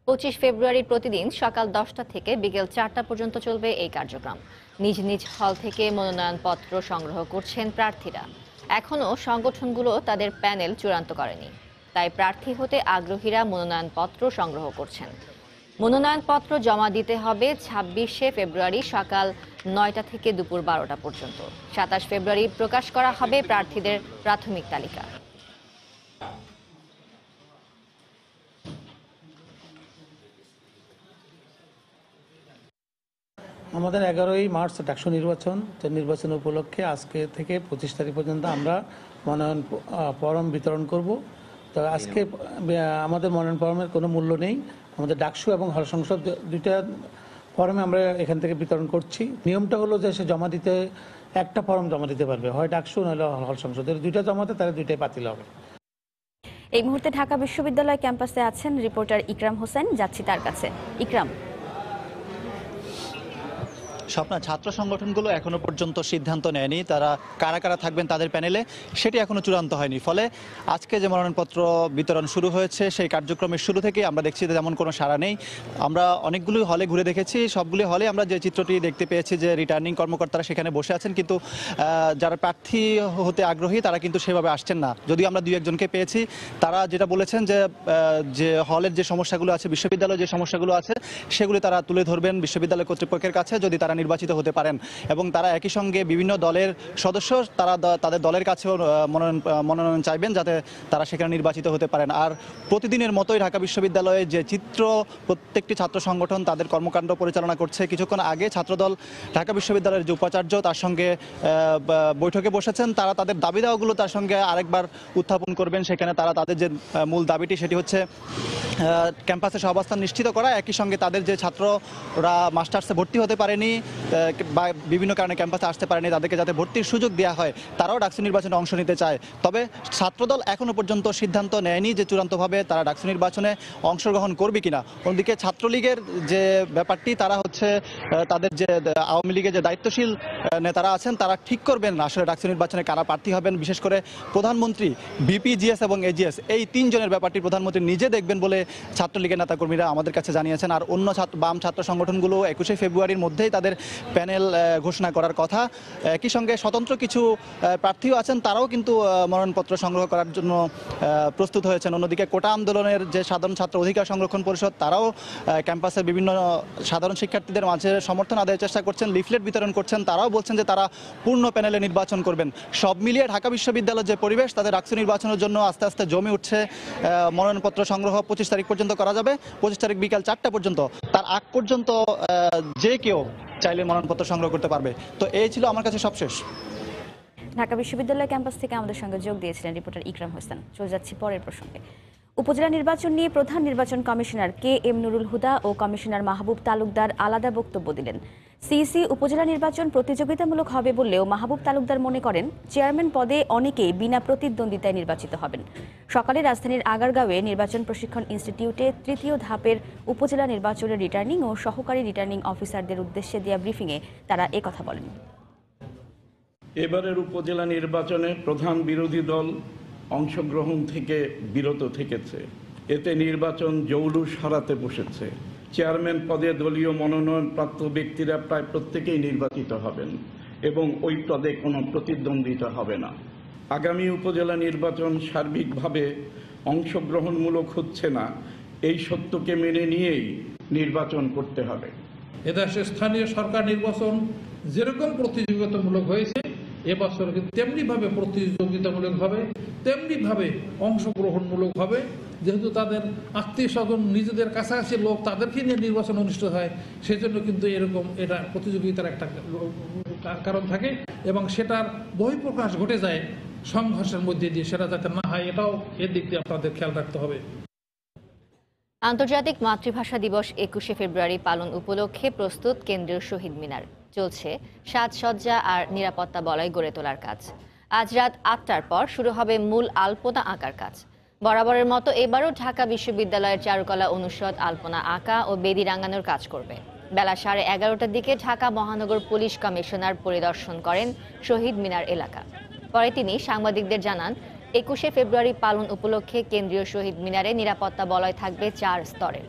[SPEAKER 1] 25 ফেব্রুয়ারি প্রতিদিন সকাল 10টা থেকে বিকেল 4টা পর্যন্ত চলবে এই কার্যক্রম। নিজ নিজ হল থেকে মনোনয়নপত্র সংগ্রহ করছেন প্রার্থীরা। এখনও সংগঠনগুলো তাদের প্যানেল চূড়ান্ত করেনি, তাই প্রার্থী হতে আগ্রহীরা মনোনয়নপত্র সংগ্রহ করছেন। মনোনয়নপত্র জমা দিতে হবে 26শে ফেব্রুয়ারি সকাল 9টা থেকে দুপুর 12টা পর্যন্ত। 27 ফেব্রুয়ারি প্রকাশ করা হবে প্রার্থীদের প্রাথমিক তালিকা।
[SPEAKER 24] আমাদের 11ই মার্চ ডাকসু নির্বাচন, তো নির্বাচন উপলক্ষে আজকে থেকে 25 তারিখ পর্যন্ত আমরা মনোনয়ন ফরম বিতরণ করব। তো আজকে আমাদের মনোনয়ন ফরমের কোনো মূল্য নেই। আমাদের ডাকসু এবং হল সংসদ দুইটা ফর্মে আমরা এখান থেকে বিতরণ করছি। নিয়মটা হলো যে সে জমা দিতে একটা ফর্ম জমা দিতে পারবে, হয় ডাকসু নইলে হল সংসদের। দুইটা জমাতে তাহলে দুইটাই বাতিল হবে।
[SPEAKER 6] এই মুহূর্তে ঢাকা বিশ্ববিদ্যালয় ক্যাম্পাসে আছেন রিপোর্টার ইকরাম হোসেন, যাচ্ছি তার কাছে। ইকরাম,
[SPEAKER 17] স্বপ্না, ছাত্র সংগঠনগুলো এখনো পর্যন্ত সিদ্ধান্ত নেয়নি তারা কারা কারা থাকবেন তাদের প্যানেলে, সেটি এখনো চূড়ান্ত হয়নি। ফলে আজকে যে মনোনয়নপত্র বিতরণ শুরু হয়েছে সেই কার্যক্রমের শুরু থেকে আমরা দেখছি যে তেমন কোনো সাড়া নেই। আমরা অনেকগুলো হলে ঘুরে দেখেছি, সবগুলি হলে আমরা যে চিত্রটি দেখতে পেয়েছি যে রিটার্নিং কর্মকর্তারা সেখানে বসে আছেন, কিন্তু যারা প্রার্থী হতে আগ্রহী তারা কিন্তু সেভাবে আসছেন না। যদিও আমরা 2-1 পেয়েছি, তারা যেটা বলেছেন যে হলের যে সমস্যাগুলো আছে, বিশ্ববিদ্যালয়ের যে সমস্যাগুলো আছে সেগুলি তারা তুলে ধরবেন বিশ্ববিদ্যালয় কর্তৃপক্ষের কাছে। যদি তারা
[SPEAKER 2] নির্বাচিত হতে পারেন এবং তারা একই সঙ্গে বিভিন্ন দলের সদস্য তারা তাদের দলের কাছেও মনোনয়ন চাইবেন যাতে তারা সেখানে নির্বাচিত হতে পারেন। আর প্রতিদিনের মতোই ঢাকা বিশ্ববিদ্যালয়ে যে চিত্র, প্রত্যেকটি ছাত্র সংগঠন তাদের কর্মকাণ্ড পরিচালনা করছে। কিছুক্ষণ আগে ছাত্রদল ঢাকা বিশ্ববিদ্যালয়ের যে উপাচার্য তার সঙ্গে বৈঠকে বসেছেন। তারা তাদের দাবি দাওয়াগুলো তার সঙ্গে আরেকবার উত্থাপন করবেন। সেখানে তারা তাদের যে মূল দাবিটি সেটি হচ্ছে ক্যাম্পাসে সহাবস্থান নিশ্চিত করা, একই সঙ্গে তাদের যে ছাত্ররা মাস্টার্সে ভর্তি হতে পারেনি বা বিভিন্ন কারণে ক্যাম্পাসে আসতে পারেনি তাদেরকে যাতে ভর্তির সুযোগ দেওয়া হয়, তারাও ডাকসু নির্বাচনে অংশ নিতে চায়। তবে ছাত্রদল এখনো পর্যন্ত সিদ্ধান্ত নেয়নি যে চূড়ান্তভাবে তারা ডাকসু নির্বাচনে অংশগ্রহণ করবে কিনা। অন্যদিকে ছাত্রলীগের যে ব্যাপারটি, তারা হচ্ছে তাদের যে আওয়ামী লীগের যে দায়িত্বশীল নেতারা আছেন তারা ঠিক করবেন আসলে ডাকসু নির্বাচনে কারা প্রার্থী হবেন। বিশেষ করে প্রধানমন্ত্রী, ভিপি, জিএস এবং এজিএস এই তিনজনের ব্যাপারটি প্রধানমন্ত্রী নিজে দেখবেন বলে ছাত্রলীগের নেতাকর্মীরা আমাদের কাছে জানিয়েছেন। আর অন্য বাম ছাত্র সংগঠনগুলো 21শে ফেব্রুয়ারির মধ্যেই তাদের প্যানেল ঘোষণা করার কথা। একই সঙ্গে স্বতন্ত্র কিছু প্রার্থীও আছেন, তারাও কিন্তু মনোনয়নপত্র সংগ্রহ করার জন্য প্রস্তুত হয়েছেন। অন্যদিকে কোটা আন্দোলনের যে সাধারণ ছাত্র অধিকার সংরক্ষণ পরিষদ, তারাও ক্যাম্পাসের বিভিন্ন সাধারণ শিক্ষার্থীদের মাঝে সমর্থন আদায়ের চেষ্টা করছেন, লিফলেট বিতরণ করছেন। তারাও বলছেন যে তারা পূর্ণ প্যানেলে নির্বাচন করবেন। সব মিলিয়ে ঢাকা বিশ্ববিদ্যালয়ের যে পরিবেশ, তাদের ডাকসু নির্বাচনের জন্য আস্তে আস্তে জমে উঠছে। মনোনয়নপত্র সংগ্রহ 25 তারিখ পর্যন্ত করা যাবে, 25 তারিখ বিকাল 4টা পর্যন্ত। তার আগ পর্যন্ত যে কেউ চাইলে মনোনয়নপত্র সংগ্রহ করতে পারবে। তো এই ছিল আমার কাছে সবশেষ।
[SPEAKER 6] ঢাকা বিশ্ববিদ্যালয় ক্যাম্পাস থেকে আমাদের সঙ্গে যোগ দিয়েছিলেন রিপোর্টার ইকরাম হোসেন। চলে যাচ্ছি পরের প্রসঙ্গে। উপজেলা নির্বাচন নিয়ে প্রধান নির্বাচন কমিশনার KM নুরুল হুদা ও কমিশনার মাহবুব তালুকদার আলাদা বক্তব্য দিলেন। সিইসি উপজেলা নির্বাচন প্রতিযোগিতামূলক হবে বললেও মাহবুব তালুকদার মনে করেন চেয়ারম্যান পদে অনেকেই বিনা প্রতিদ্বন্দ্বিতায় নির্বাচিত হবেন। সকালে রাজধানীর আগারগাঁওয়ে নির্বাচন প্রশিক্ষণ ইনস্টিটিউটে 3য় ধাপের উপজেলা নির্বাচনের রিটার্নিং ও সহকারী রিটার্নিং অফিসারদের উদ্দেশ্যে দেয়া ব্রিফিংয়ে তারা একথা বলেন।
[SPEAKER 3] এবারের উপজেলা নির্বাচনে প্রধান বিরোধী দল অংশগ্রহণ থেকে বিরত থেকেছে। এতে নির্বাচন জৌলুস হারাতে বসেছে। চেয়ারম্যান পদে দলীয় মনোনয়নপ্রাপ্ত ব্যক্তিরা প্রায় প্রত্যেকেই নির্বাচিত হবেন এবং ওই পদে কোনো প্রতিদ্বন্দ্বিতা হবে না। আগামী উপজেলা নির্বাচন সার্বিকভাবে অংশগ্রহণমূলক হচ্ছে না, এই সত্যকে মেনে নিয়েই নির্বাচন করতে হবে।
[SPEAKER 4] এদেশে স্থানীয় সরকার নির্বাচন যেরকম প্রতিযোগিতামূলক হয়েছে, এবছর কিন্তু তেমনিভাবে প্রতিযোগিতামূলক হবে, তেমনিভাবে অংশগ্রহণমূলক হবে। যেহেতু তাদের আত্মীয় স্বজন, নিজেদের কাছাকাছি লোক, তাদেরকে নিয়ে নির্বাচন অনুষ্ঠিত হয়, সেজন্য কিন্তু এরকম এটা প্রতিযোগিতার একটা কারণ থাকে এবং সেটার বহিঃপ্রকাশ ঘটে যায় সংঘর্ষের মধ্যে দিয়ে। সেটা যাতে না হয়, এটাও এর দিক দিয়ে আপনাদের খেয়াল রাখতে হবে।
[SPEAKER 1] আন্তর্জাতিক মাতৃভাষা দিবস 21শে ফেব্রুয়ারি পালন উপলক্ষে প্রস্তুত কেন্দ্রীয় শহীদ মিনার। চলছে সাজসজ্জা আর নিরাপত্তা বলয় গড়ে তোলার কাজ। আজ রাত 8টার পর শুরু হবে মূল আলপনা আঁকার কাজ। বরাবরের মতো এবারও ঢাকা বিশ্ববিদ্যালয়ের চারুকলা অনুষদ আলপনা আঁকা ও বেদি রাঙানোর কাজ করবে। বেলা 11:30টার দিকে ঢাকা মহানগর পুলিশ কমিশনার পরিদর্শন করেন শহীদ মিনার এলাকা। পরে তিনি সাংবাদিকদের জানান, 21শে ফেব্রুয়ারি পালন উপলক্ষে কেন্দ্রীয় শহীদ মিনারে নিরাপত্তা বলয় থাকবে 4 স্তরের।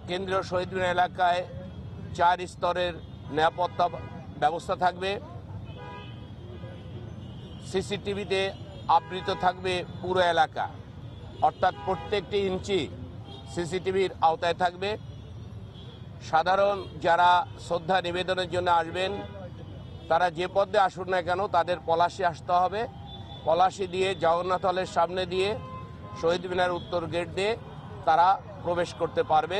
[SPEAKER 8] কেন্দ্রীয় শহীদ মিনার এলাকায় 4 স্তরের নিরাপত্তা ব্যবস্থা থাকবে। সিসিটিভিতে আবৃত থাকবে পুরো এলাকা, অর্থাৎ প্রত্যেকটি ইঞ্চি সিসিটিভির আওতায় থাকবে। সাধারণ যারা শ্রদ্ধা নিবেদনের জন্য আসবেন, তারা যে পথে আসুন না কেন তাদের পলাশি আসতে হবে। পলাশি দিয়ে জগন্নাথ হলের সামনে দিয়ে শহীদ মিনার উত্তর গেট দিয়ে তারা প্রবেশ করতে পারবে।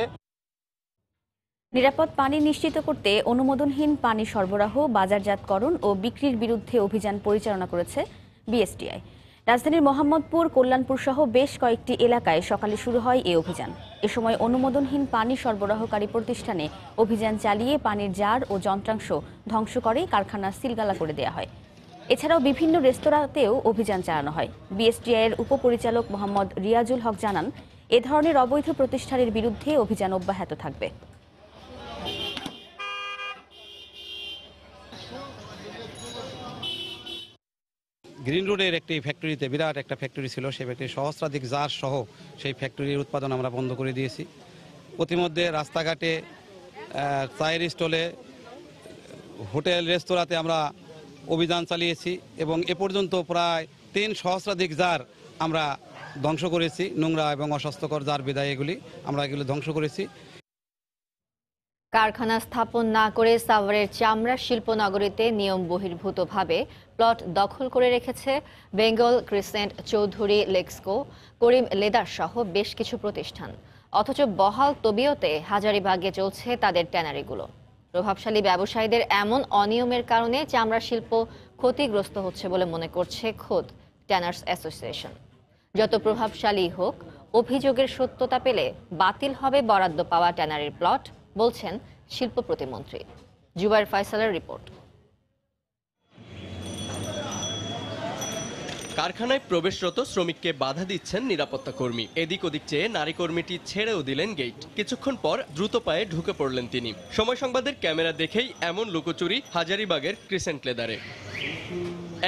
[SPEAKER 6] নিরাপদ পানি নিশ্চিত করতে অনুমোদনহীন পানি সরবরাহ, বাজারজাতকরণ ও বিক্রির বিরুদ্ধে অভিযান পরিচালনা করেছে বিএসটিআই। রাজধানীর মোহাম্মদপুর, কল্যাণপুর সহ বেশ কয়েকটি এলাকায় সকালে শুরু হয় এই অভিযান। এ সময় অনুমোদনহীন পানি সরবরাহকারী প্রতিষ্ঠানে অভিযান চালিয়ে পানির জার ও যন্ত্রাংশ ধ্বংস করে কারখানা সিলগালা করে দেওয়া হয়। এছাড়াও বিভিন্ন রেস্তোরাঁতেও অভিযান চালানো হয়। বিএসটিআই এর উপপরিচালক মোহাম্মদ রিয়াজুল হক জানান, এ ধরনের অবৈধ প্রতিষ্ঠানের বিরুদ্ধে অভিযান অব্যাহত থাকবে।
[SPEAKER 25] গ্রিন রোডের একটি ফ্যাক্টরিতে, বিরাট একটা ফ্যাক্টরি ছিল, সেই ফ্যাক্টরি সহস্রাধিক জার সহ সেই ফ্যাক্টরির উৎপাদন আমরা বন্ধ করে দিয়েছি। প্রতিমধ্যে রাস্তাঘাটে, চায়ের স্টলে হোটেল রেস্তোরাঁতে আমরা অভিযান চালিয়েছি এবং এ পর্যন্ত প্রায় 3 সহস্রাধিক জার আমরা ধ্বংস করেছি। নোংরা এবং অস্বাস্থ্যকর জার বিদায় এগুলি আমরা এগুলো ধ্বংস করেছি।
[SPEAKER 1] কারখানা স্থাপন না করে সাভারের চামড়া শিল্পনগরীতে নিয়ম বহির্ভূতভাবে প্লট দখল করে রেখেছে বেঙ্গল ক্রিসেন্ট, চৌধুরী লেক্সকো, করিম লেদার সহ বেশ কিছু প্রতিষ্ঠান। অথচ বহাল তবিয়তে হাজারীবাগে চলছে তাদের ট্যানারিগুলো। প্রভাবশালী ব্যবসায়ীদের এমন অনিয়মের কারণে চামড়া শিল্প ক্ষতিগ্রস্ত হচ্ছে বলে মনে করছে খোদ ট্যানার্স অ্যাসোসিয়েশন। যত প্রভাবশালী হোক, অভিযোগের সত্যতা পেলে বাতিল হবে বরাদ্দ পাওয়া ট্যানারির প্লট, বলছেন শিল্প প্রতিমন্ত্রী। জুবাইর ফয়সালের রিপোর্ট।
[SPEAKER 5] কারখানায় প্রবেশরত শ্রমিককে বাধা দিচ্ছেন নিরাপত্তা কর্মী। এদিক ওদিক চেয়ে নারী কর্মীটি ছেড়েও দিলেন গেট। কিছুক্ষণ পর দ্রুত পায়ে ঢুকে পড়লেন তিনি। সময় সংবাদের ক্যামেরা দেখেই এমন লুকোচুরি হাজারীবাগের ক্রিসেন্ট লেদারে।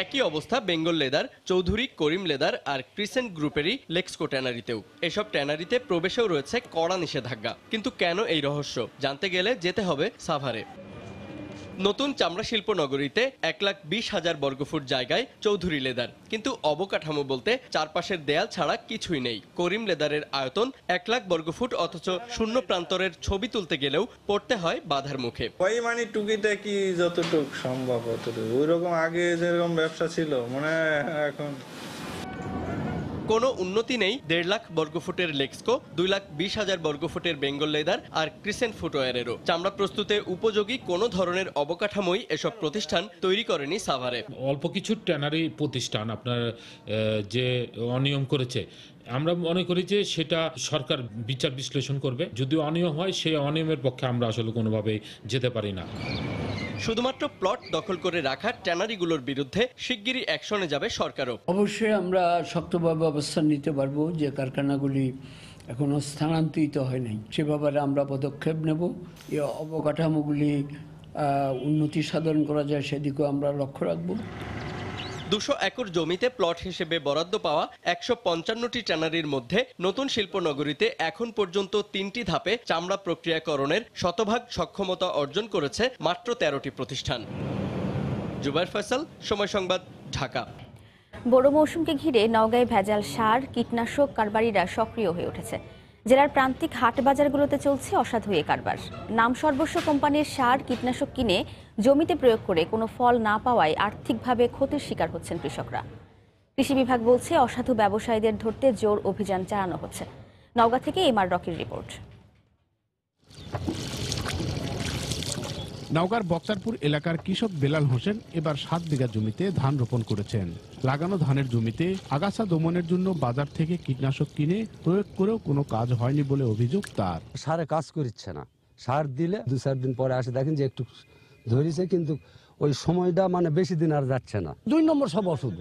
[SPEAKER 5] একই অবস্থা বেঙ্গল লেদার, চৌধুরী, করিম লেদার আর ক্রিসেন্ট গ্রুপেরই লেক্সকো ট্যানারিতেও। এসব ট্যানারিতে প্রবেশেও রয়েছে কড়া নিষেধাজ্ঞা। কিন্তু কেন এই রহস্য জানতে গেলে যেতে হবে সাভারে। নতুন চামড়া শিল্প নগরীতে 1,20,000 বর্গফুট জায়গায় চৌধুরী লেদার, কিন্তু অবকাঠামো বলতে চারপাশের দেয়াল ছাড়া কিছুই নেই। করিম লেদারের আয়তন 1,00,000 বর্গফুট, অথচ শূন্য প্রান্তরের ছবি তুলতে গেলেও পড়তে হয় বাধার মুখে।
[SPEAKER 7] ওই মানে টুকিটাকি যতটুকু সম্ভব অতটুকু, ওই রকম আগে যেরকম ব্যবসা ছিল মনে হয় এখন
[SPEAKER 5] কোনো উন্নতি নেই। 1.5 লাখ বর্গফুটের লেক্সকো, 2,20,000 বর্গফুটের বেঙ্গল লেদার আর ক্রিসেন্ট ফুটওয়্যারেরও। চামড়া প্রস্তুতে উপযোগী কোনো ধরনের অবকাঠামোই এসব প্রতিষ্ঠান তৈরি করেনি সাভারে।
[SPEAKER 4] অল্প কিছু ট্যানারি প্রতিষ্ঠান আপনার যে অনিয়ম করেছে, আমরা মনে করি যে সেটা সরকার বিচার বিশ্লেষণ করবে। যদি অনিয়ম হয়, সেই অনিয়মের পক্ষে আমরা আসলে কোনোভাবেই যেতে পারি না।
[SPEAKER 5] শুধুমাত্র প্লট দখল করে রাখা ট্যানারিগুলোর বিরুদ্ধে শিগগিরই অ্যাকশনে যাবে সরকারও।
[SPEAKER 9] অবশ্যই আমরা শক্তভাবে অবস্থান নিতে পারবো যে কারখানাগুলি এখনো স্থানান্তরিত হয় নাই, সে ব্যাপারে আমরা পদক্ষেপ নেব। এই অবকাঠামোগুলি উন্নতি সাধন করা যায় সেদিকেও আমরা লক্ষ্য রাখবো।
[SPEAKER 5] 200 একর জমিতে প্লট হিসেবে বরাদ্দ পাওয়া 155টি ট্যানারির মধ্যে নতুন শিল্পনগরীতে এখন পর্যন্ত 3টি ধাপে চামড়া প্রক্রিয়াকরণের শতভাগ সক্ষমতা অর্জন করেছে মাত্র 13টি প্রতিষ্ঠান। জুবাইর ফয়সাল, সময় সংবাদ, ঢাকা।
[SPEAKER 6] বড় মৌসুমকে ঘিরে নওগাঁয় ভেজাল সার, কীটনাশক কারবারিরা সক্রিয় হয়ে উঠেছে। জেলার প্রান্তিক হাট বাজারগুলোতে চলছে অসাধু এ কারবার। নাম সর্বস্ব কোম্পানির সার, কীটনাশক কিনে জমিতে প্রয়োগ করে কোনো ফল না পাওয়ায় আর্থিকভাবে ক্ষতির শিকার হচ্ছেন কৃষকরা। কৃষি বিভাগ বলছে অসাধু ব্যবসায়ীদের ধরতে জোর অভিযান চালানো হচ্ছে। নওগাঁ থেকে এমআর রকির রিপোর্ট।
[SPEAKER 10] নওগাঁর বক্তারপুর এলাকার কৃষক বেলাল হোসেন এবার 7 বিঘা জমিতে ধান রোপণ করেছেন। লাগানো ধানের জমিতে আগাছা দমনের জন্য বাজার থেকে কীটনাশক কিনে প্রয়োগ করেও কোনো কাজ হয়নি বলে অভিযোগ তার।
[SPEAKER 12] সারে কাজ করছে না, সার দিলে 2-4 দিন পরে আসে দেখেন যে একটু ধরেছে, কিন্তু ওই সময়টা মানে বেশি দিন আর যাচ্ছে না। 2 নম্বর সব ওষুধ।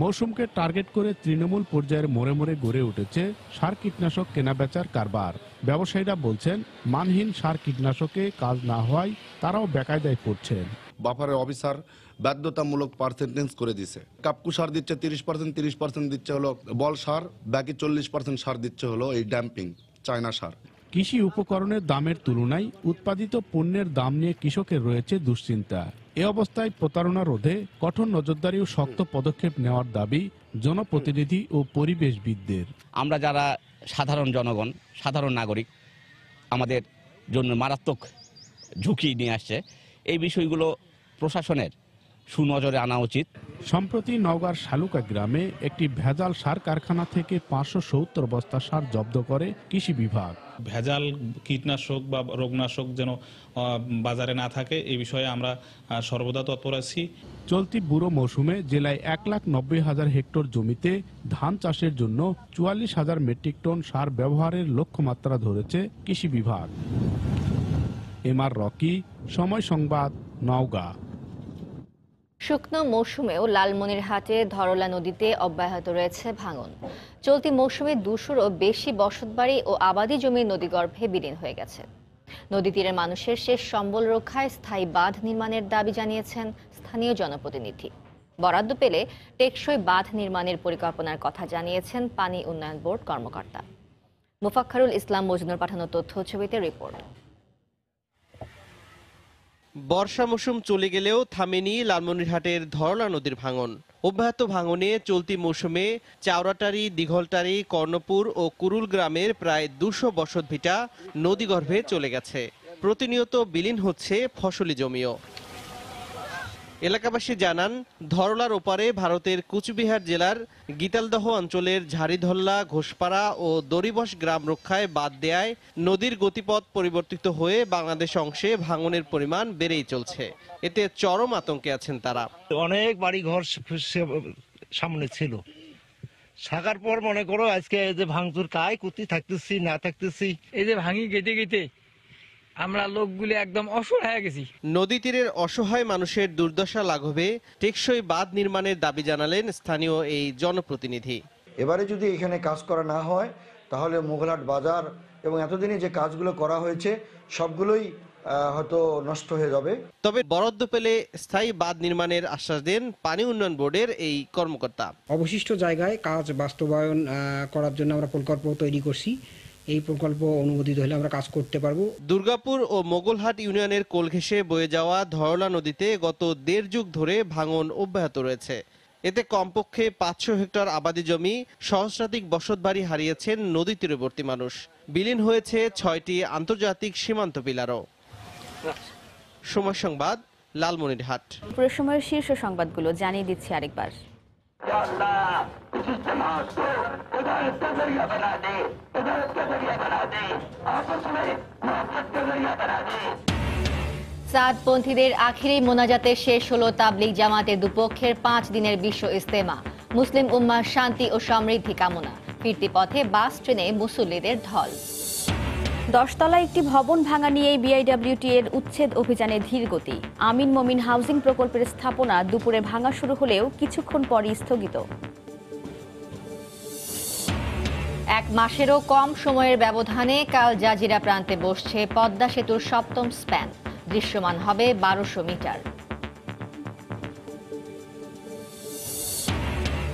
[SPEAKER 10] মৌসুমকে টার্গেট করে তৃণমূল পর্যায়ের মোড়ে মোড়ে গড়ে উঠেছে সার কীটনাশক কেনাবেচার কারবার। ব্যবসায়ীরা বলছেন মানহীন সার কীটনাশকে কাজ না হওয়ায় তারাও বেকায়দায় পড়ছেন।
[SPEAKER 26] বাফারের অফিসার বাধ্যতামূলক পার্সেন্টেজ করে দিছে। কাপকু সার দিচ্ছে 30% দিচ্ছে হলো বল সার, বাকি 40% সার দিচ্ছে হলো এই ড্যাম্পিং চায়না সার।
[SPEAKER 10] কৃষি উপকরণের দামের তুলনায় উৎপাদিত পণ্যের দাম নিয়ে কৃষকের রয়েছে দুশ্চিন্তা। এ অবস্থায় প্রতারণা রোধে কঠোর নজরদারি ও শক্ত পদক্ষেপ নেওয়ার দাবি জনপ্রতিনিধি ও পরিবেশবিদদের।
[SPEAKER 27] আমরা যারা সাধারণ জনগণ, সাধারণ নাগরিক, আমাদের জন্য মারাত্মক ঝুঁকি নিয়ে আসছে। এই বিষয়গুলো প্রশাসনের সুনজরে আনা উচিত।
[SPEAKER 10] সম্প্রতি নওগাঁর শালুকা গ্রামে একটি ভেজাল সার কারখানা থেকে 570 বস্তা সার জব্দ করে কৃষি বিভাগ।
[SPEAKER 28] ভেজাল কীটনাশক বা রোগনাশক যেন বাজারে না থাকে, এই বিষয়ে আমরা সর্বদা তৎপর আছি।
[SPEAKER 10] চলতি বুড়ো মৌসুমে জেলায় 1,90,000 হেক্টর জমিতে ধান চাষের জন্য 44,000 মেট্রিক টন সার ব্যবহারের লক্ষ্যমাত্রা ধরেছে কৃষি বিভাগ। এমআর রকি, সময় সংবাদ, নওগাঁ।
[SPEAKER 1] শুকনো মৌসুমেও লালমনিরহাটে ধরলা নদীতে অব্যাহত রয়েছে ভাঙন। চলতি মৌসুমে 200-ও বেশি বসতবাড়ি ও আবাদি জমি নদীগর্ভে বিলীন হয়ে গেছে। নদী তীরের মানুষের শেষ সম্বল রক্ষায় স্থায়ী বাঁধ নির্মাণের দাবি জানিয়েছেন স্থানীয় জনপ্রতিনিধি। বরাদ্দ পেলে টেকসই বাঁধ নির্মাণের পরিকল্পনার কথা জানিয়েছেন পানি উন্নয়ন বোর্ড কর্মকর্তা। মুফাক্খারুল ইসলাম মজনুর পাঠানো তথ্য ছবিতে রিপোর্ট।
[SPEAKER 5] বর্ষা মৌসুম চলে গেলেও থামেনি লালমনিরহাটের ধরলা নদীর ভাঙন। অব্যাহত ভাঙনে চলতি মৌসুমে চাওড়াটারি, দিঘলটারি, কর্ণপুর ও কুরুল গ্রামের প্রায় 200 বসতভিটা নদীগর্ভে চলে গেছে। প্রতিনিয়ত বিলীন হচ্ছে ফসলি জমিও। এলাকাবাসী জানান, ধরলার ওপারে ভারতের কুচবিহার জেলার গীতালদহ অঞ্চলের ঝাড়িধল্লা, ঘোষপাড়া ও দরিবস গ্রাম রক্ষায় বাদ দেয়ায় নদীর গতিপথ পরিবর্তিত হয়ে বাংলাদেশ অংশে ভাঙনের পরিমাণ বেড়েই চলছে। এতে চরম আতঙ্কে আছেন তারা।
[SPEAKER 11] অনেক বাড়ি ঘর সামনে ছিল, থাকার পর মনে করো আজকে যে ভাঙচুর কায় কুতি থাকতেছি না থাকতেছি,
[SPEAKER 13] এই যে ভাঙি গেটে গেটে আমরা লোকগুলি একদম অসহায় হয়ে গেছি।
[SPEAKER 5] নদী তীরের অসহায় মানুষের দুর্দশা লাঘবে টেকসই বাঁধ নির্মাণের দাবি জানালেন স্থানীয় এই জনপ্রতিনিধি।
[SPEAKER 14] এবারে যদি এখানে কাজ করা না হয় তাহলে মোগলহাট বাজার এবং এতদিনে যে কাজগুলো করা হয়েছে সবগুলোই হয়তো নষ্ট হয়ে যাবে।
[SPEAKER 5] তবে বরাদ্দ পেলে স্থায়ী বাঁধ নির্মাণের আশ্বাস দেন পানি উন্নয়ন বোর্ডের এই কর্মকর্তা।
[SPEAKER 15] অবশিষ্ট জায়গায় কাজ বাস্তবায়ন করার জন্য আমরা প্রকল্প তৈরি করছি। এই প্রকল্প অনুমোদিত হলে আমরা কাজ করতে পারবো।
[SPEAKER 5] দুর্গাপুর ও মোগলহাট ইউনিয়নের কোল ঘেঁষে বয়ে যাওয়া ধরলা নদীতে গত 1.5 যুগ ধরে ভাঙন অব্যাহত রয়েছে। এতে কমপক্ষে 500 হেক্টর আবাদি জমি, সহস্রাধিক বসতবাড়ি হারিয়েছেন নদী তীরবর্তী মানুষ। বিলীন হয়েছে 6টি আন্তর্জাতিক সীমান্ত পিলারও। সময় সংবাদ, লালমনিরহাট।
[SPEAKER 6] পুরো সময়ের শীর্ষ সংবাদগুলো জানিয়ে দিচ্ছি আরেকবার।
[SPEAKER 1] সাদপন্থীদের আখিরি মোনাজাতে শেষ হলো তাবলিগ জামাতের দুপক্ষের 5 দিনের বিশ্ব ইজতেমা। মুসলিম উম্মার শান্তি ও সমৃদ্ধি কামনা। ফিরতি পথে বাস ট্রেনে মুসল্লিদের ঢল।
[SPEAKER 6] 10 তলায় একটি ভবন ভাঙা নিয়ে বিআইডব্লিউটি এর উচ্ছেদ অভিযানে ধীর গতি। আমিন মমিন হাউজিং প্রকল্পের স্থাপনা দুপুরে ভাঙা শুরু হলেও কিছুক্ষণ পরই স্থগিত।
[SPEAKER 1] 1 মাসেরও কম সময়ের ব্যবধানে কাল জাজিরা প্রান্তে বসছে পদ্মা সেতুর 7ম স্প্যান। দৃশ্যমান হবে 1200 মিটার।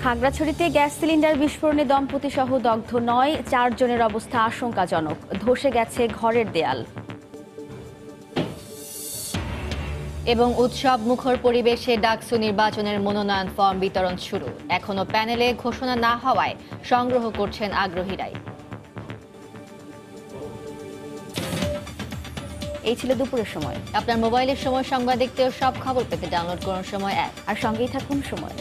[SPEAKER 6] খাগড়াছড়িতে গ্যাস সিলিন্ডার বিস্ফোরণে দম্পতি সহ দগ্ধ 9, 4 জনের অবস্থা আশঙ্কাজনক। ধসে গেছে ঘরের দেয়াল।
[SPEAKER 1] এবং উৎসব মুখর পরিবেশে ডাকসু নির্বাচনের মনোনয়ন ফর্ম বিতরণ শুরু। এখনো প্যানেলে ঘোষণা না হওয়ায় সংগ্রহ করছেন আগ্রহীরাই।
[SPEAKER 6] এই ছিল দুপুরের সময়।
[SPEAKER 1] আপনার মোবাইলের সময় সংবাদ দেখতে ও সব খবর পেতে ডাউনলোড করুন সময় অ্যাপ।
[SPEAKER 6] আর সঙ্গেই থাকুন সময়।